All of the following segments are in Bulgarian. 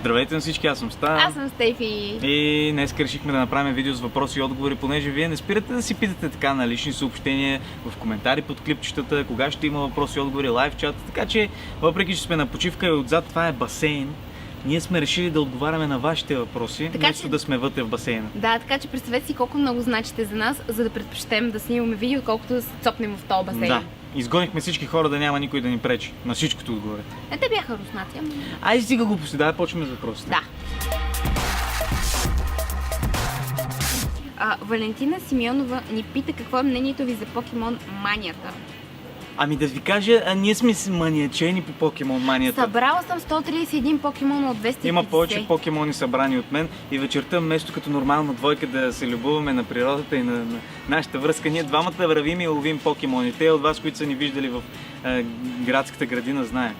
Здравейте на всички, аз съм Стан. Аз съм Стефи. И днес решихме да направим видео с въпроси и отговори, понеже вие не спирате да си питате така на лични съобщения, в коментари под клипчетата, кога ще има въпроси и отговори, лайв чат. Така че, въпреки че сме на почивка и отзад това е басейн, ние сме решили да отговаряме на вашите въпроси, вместо да сме вътре в басейна. Да, така че представете си колко много значите за нас, за да предпочитем да снимаме видео, колкото да се цопнем в този басейн. Да. Изгонихме всички хора да няма никой да ни пречи. На всичкото отгоре. Те бяха руснати, ама... Айде стига глупости, да почваме с въпросите. Да. Валентина Симеонова ни пита какво е мнението ви за Покемон манията. Ами да ви кажа, ние сме маниачени по Покемон манията. Събрала съм 131 покемона от 250. Има повече покемони събрани от мен и вечерта, вместо като нормална двойка да се любуваме на природата и на нашата връзка, ние двамата вървим и ловим покемони. Те от вас, които са ни виждали в градската градина, знаят.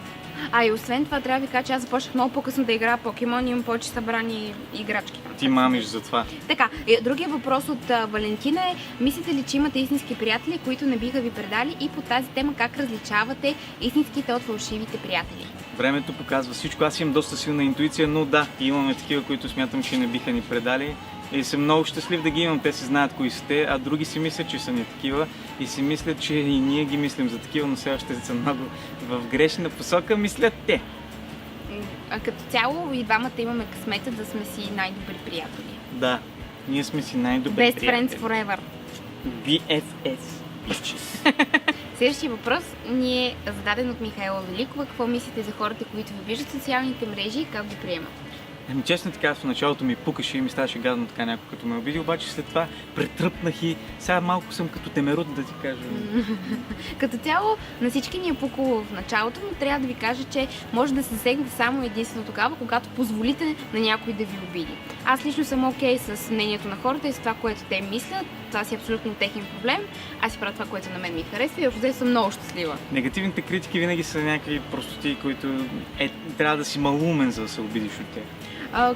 И освен това трябва да ви кажа, че аз започнах много по-късно да играя покемон и имам повече събрани играчки. Ти мамиш за това. Така, другия въпрос от Валентина е: мислите ли, че имате истински приятели, които не биха ви предали, и по тази тема как различавате истинските от фалшивите приятели? Времето показва всичко. Аз имам доста силна интуиция, но да, имаме такива, които смятам, че не биха ни предали. И съм много щастлив да ги имам. Те си знаят кои са те, а други си мислят, че са не такива и си мислят, че и ние ги мислим за такива, но все още са много в грешна посока, мислят те. А като цяло и двамата имаме късмета да сме си най-добри приятели. Да, ние сме си най-добри Best приятели. friends forever. BFS. Следващия въпрос ни е зададен от Михайла Великова. Какво мислите за хората, които ви виждат в социалните мрежи и как го приемат? Ами честно така, в началото ми пукаше и ми ставаше гадно така някой като ме обиди, обаче след това претръпнах и сега малко съм като темерут, да ти кажа. Като цяло на всички ни е пукало в началото, но трябва да ви кажа, че може да се засегнете само единствено тогава, когато позволите на някой да ви обиди. Аз лично съм окей с мнението на хората и с това, което те мислят. Това си е абсолютно техен проблем. Аз си правя това, което на мен ми харесва и ако взе съм много щастлива. Негативните критики винаги са някакви простоти, които трябва да си малумен, за да се обидиш от тях.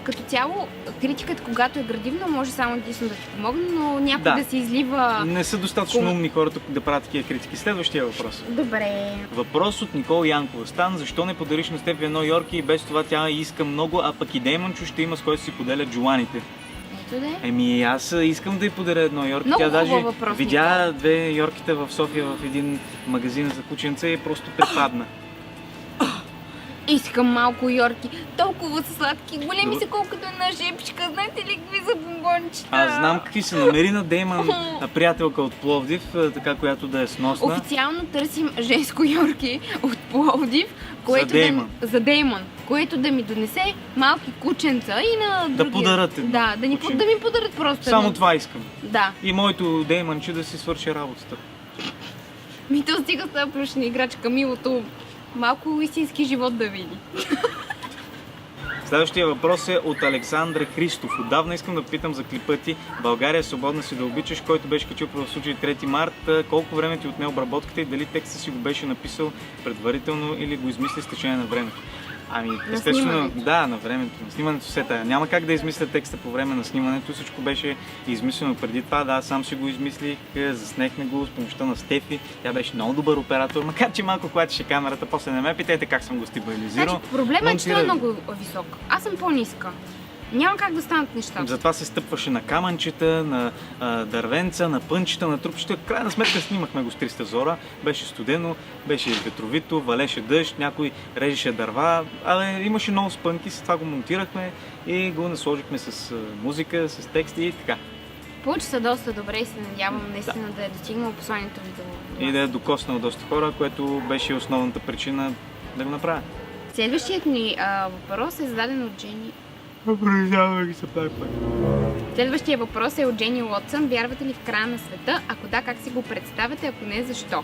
Като цяло, критиката, когато е градивна, може само единствено да ти помогне, но някой да се излива... Не са достатъчно умни хората да правят такива критики. Следващия въпрос. Добре. Въпрос от Никола Янкова. Стан, защо не подариш на Стефи едно Йорки и без това тя иска много, а пък и Деймончо ще има с който си поделят джуаните? Еми, аз искам да й подаря едно Йорки. Много тя даже въпрос, видя две Йорките в София в един магазин за кученца и просто препадна. Искам малко Йорки. Толкова са сладки. Големи са колкото една жепчка. Знаете ли какви са бомбончета? Аз знам какви са. Намери на Деймон приятелка от Пловдив, така, която да е сносна. Официално търсим женско Йорки от Пловдив, което за Деймон, което да ми донесе малки кученца и на другия. Да подарят едно. Да ми подарят просто. Само това искам. Да. И моето Деймонче да си свърши работата. То стига с тази плюшна играчка, милото. Малко истински живот да види. Следващия въпрос е от Александър Христов. Отдавна искам да питам за клипа ти "България свободна си да обичаш", който беше качил в случай 3 март. Колко време ти отне обработката и дали текста си го беше написал предварително или го измисли с течение на времето? Ами, естествено, да, на времето. На снимането все тая. Няма как да измисля текста по време на снимането. Всичко беше измислено преди това. Да, сам си го измислих, заснехме го с помощта на Стефи. Тя беше много добър оператор, макар че малко клатеше камерата. После не ме питайте как съм го стабилизирал. Значи, проблемът е, че той е много висок. Аз съм по-ниска. Няма как да станат нещата. Затова се стъпваше на камънчета, на дървенца, на пънчета, на трупчета. В крайна сметка снимахме го с 300 зора. Беше студено, беше ветровито, валеше дъжд, някой режеше дърва. Имаше много спънки, с това го монтирахме и го насложихме с музика, с тексти и така. Получи се доста добре и се надявам наистина да е достигнало посланието ви до вас. И да е докоснал доста хора, което беше основната причина да го направя. Следващият ни въпрос е зададен от Джени. Следващия въпрос е от Джени Лотсън. Вярвате ли в края на света? Ако да, как си го представяте? Ако не, защо?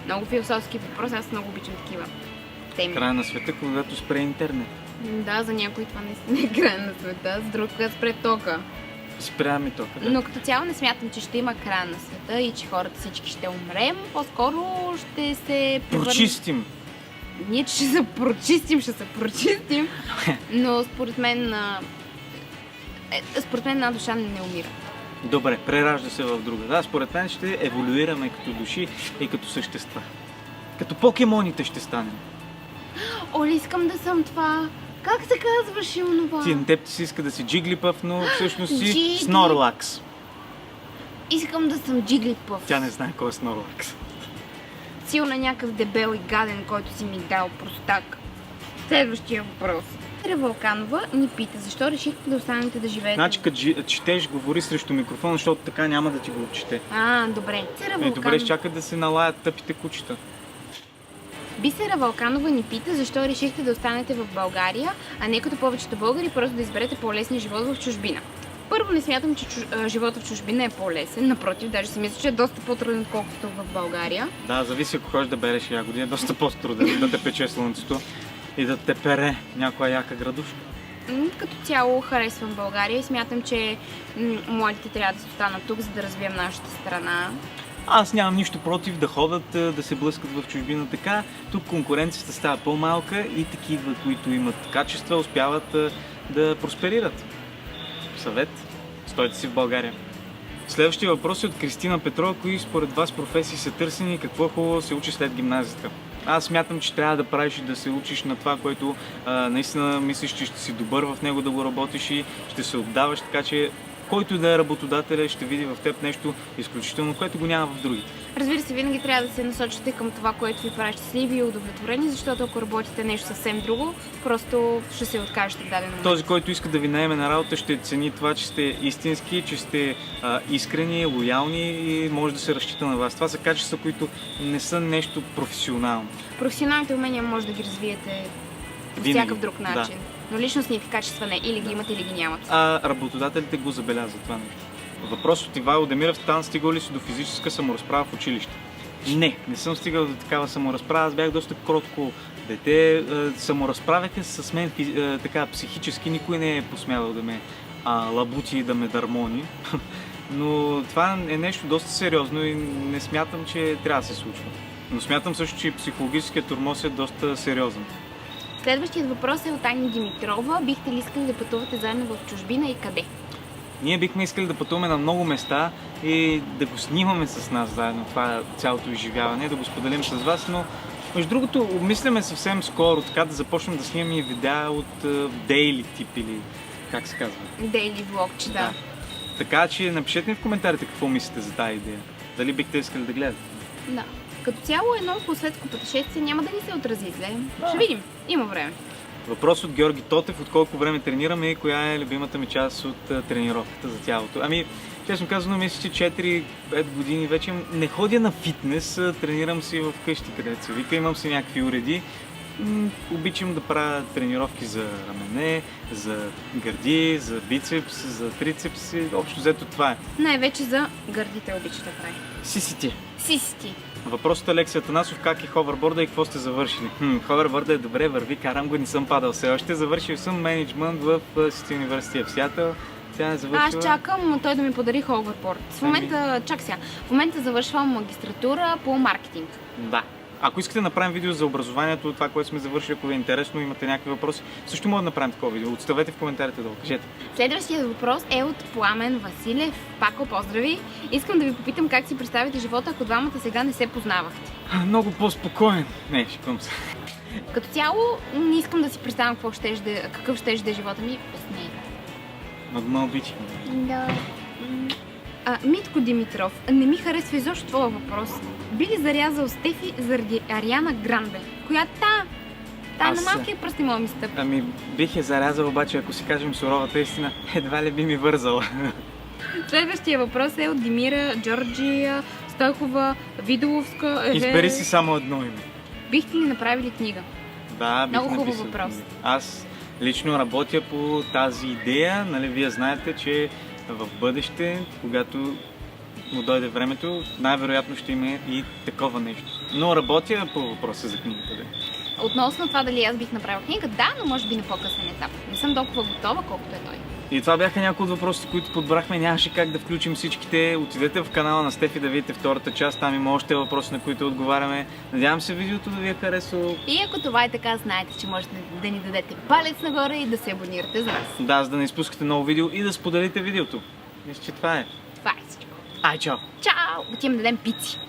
Много философски въпрос, аз много обичам такива теми. Края на света, когато спре интернет. Да, за някой това не е края на света, с друг спре тока. Спря ми тока, да. Но като цяло не смятам, че ще има края на света и че хората всички ще умрем. По-скоро ще се прочистим. Ние ще се прочистим, но според мен една душа не умира. Добре, преражда се в друга. Да, според мен ще еволюираме като души и като същества. Като покемоните ще станем. Оли, искам да съм това. Как се казваше онова? Ти на теб ти си иска да си Джиглипъв, но всъщност си Джигли- Снорлакс. Искам да съм Джиглипъв. Тя не знае кой е Снорлакс. Силно е някакъв дебел и гаден, който си ми дал простак. Следващия въпрос. Тера Вълканова ни пита, защо решихте да останете да живеете? Значи, като четеш, говори срещу микрофона, защото така няма да ти го чете. Добре. Тера Добре, Вълканова... чакат да се налаят тъпите кучета. Бисера Вълканова ни пита, защо решихте да останете в България, а не като повечето българи, просто да изберете по-лесния живот в чужбина. Първо, не смятам, че живота в чужбина е по-лесен. Напротив, даже си мисля, че е доста по-труден, отколкото в България. Да, зависи ако ходиш да береш ягоди, е доста по-труден да те пече слънцето и да те пере някоя яка градушка. Като цяло харесвам България и смятам, че младите трябва да се останат тук, за да развием нашата страна. Аз нямам нищо против да ходят, да се блъскат в чужбина така. Тук конкуренцията става по-малка и такива, които имат качества, успяват да просперират. Съвет, стойте си в България. Следващия въпрос е от Кристина Петрова. Кои според вас професии са търсени и какво хубаво се учи след гимназията? Аз смятам, че трябва да правиш и да се учиш на това, което наистина мислиш, че ще си добър в него да го работиш и ще се отдаваш, така че който да е работодателя ще види в теб нещо изключително, което го няма в другите. Разбира се, винаги трябва да се насочите към това, което ви прави щастливи и удовлетворени, защото ако работите нещо съвсем друго, просто ще се откажете в даден момент. Този, който иска да ви наеме на работа, ще цени това, че сте истински, че сте искрени, лоялни и може да се разчита на вас. Това са качества, които не са нещо професионално. Професионалните умения може да ги развиете по Винаги, всякакъв друг начин. да. Но личностните качества не. Или ги имат, или ги нямат. А работодателите го забелязват това нещо. Въпрос от Ивайло Демиров: Стан, стигал ли си до физическа саморазправа в училище? Не съм стигал до такава саморазправа. Аз бях доста кротко дете. Саморазправяха се с мен така психически. Никой не е посмявал да ме лабути и да ме дърмони. Но това е нещо доста сериозно и не смятам, че трябва да се случва. Но смятам също, че психологическият тормоз е доста сериозен. Следващият въпрос е от Ани Димитрова. Бихте ли искали да пътувате заедно в чужбина и къде? Ние бихме искали да пътуваме на много места и да го снимаме с нас заедно, това цялото изживяване, да го споделим с вас, но между другото обмисляме съвсем скоро така да започнем да снимаме и видеа от дейли тип или как се казва. Дейли влогче, да. Така че напишете ми в коментарите какво мислите за тази идея. Дали бихте искали да гледате. Да. Като цяло едно по-светско пътешествие няма да ни се отрази зле. Ще видим. Има време. Въпрос от Георги Тотев: от колко време тренираме и коя е любимата ми част от тренировката за тялото? Ами, честно казано, мисля, че 4-5 години вече не ходя на фитнес, тренирам си в къщи, където се вика, имам си някакви уреди. Обичам да правя тренировки за рамене, за гърди, за бицепс, за трицепс и общо взето това е. Най-вече за гърдите обича да прави. Сисити. Систи. Въпрос от Алексия Танасов: как е ховерборда и какво сте завършили? Ховерборда е добре, върви, карам го, не съм падал все още. Завършил съм менеджмент в Сити университет в Сиатъл. Тя е завършила... Аз чакам той да ми подари ховерборд. В момента завършвам магистратура по маркетинг. Да. Ако искате да направим видео за образованието, това, което сме завършили, ако ви е интересно, имате някакви въпроси, също може да направим такова видео. Оставете в коментарите долу, кажете. Следващият въпрос е от Пламен Василев. Пако, поздрави! Искам да ви попитам как си представите живота, ако двамата сега не се познавахте. Много по-спокоен. Не, шиквам се. Като цяло, не искам да си представям какъв щеше да е живота ми без нея. Много обичам. Да. Митко Димитров, не ми харесва изобщо това въпрос. Би ли зарязал Стефи заради Ариана Гранде? Коя та на малкия пръст не мога ми стъпи. Ами, бих я зарязал, обаче, ако си кажем суровата истина, едва ли би ми вързала. Следващия въпрос е от Димира Джорджия Стойкова Видоловска. Избери си само едно име. Бихте ли направили книга? Да, бих Много хубав написал. въпрос. Аз лично работя по тази идея. Нали, вие знаете, че в бъдеще, когато му дойде времето, най-вероятно ще има и такова нещо. Но работя по въпроса за книгата. Относно това дали аз бих направила книга, да, но може би на по-късен етап. Не съм толкова готова, колкото е той. И това бяха някои от въпросите, които подбрахме. Нямаше как да включим всичките. Отидете в канала на Стефи да видите втората част. Там има още въпроси, на които отговаряме. Надявам се видеото да ви е харесало. И ако това е така, знаете, че можете да ни дадете палец нагоре и да се абонирате за нас. Да, за да не изпускате ново видео и да споделите видеото. Мисля, че това е. Това е всичко. Ай, чао! Чао! Отивам да дадем пици.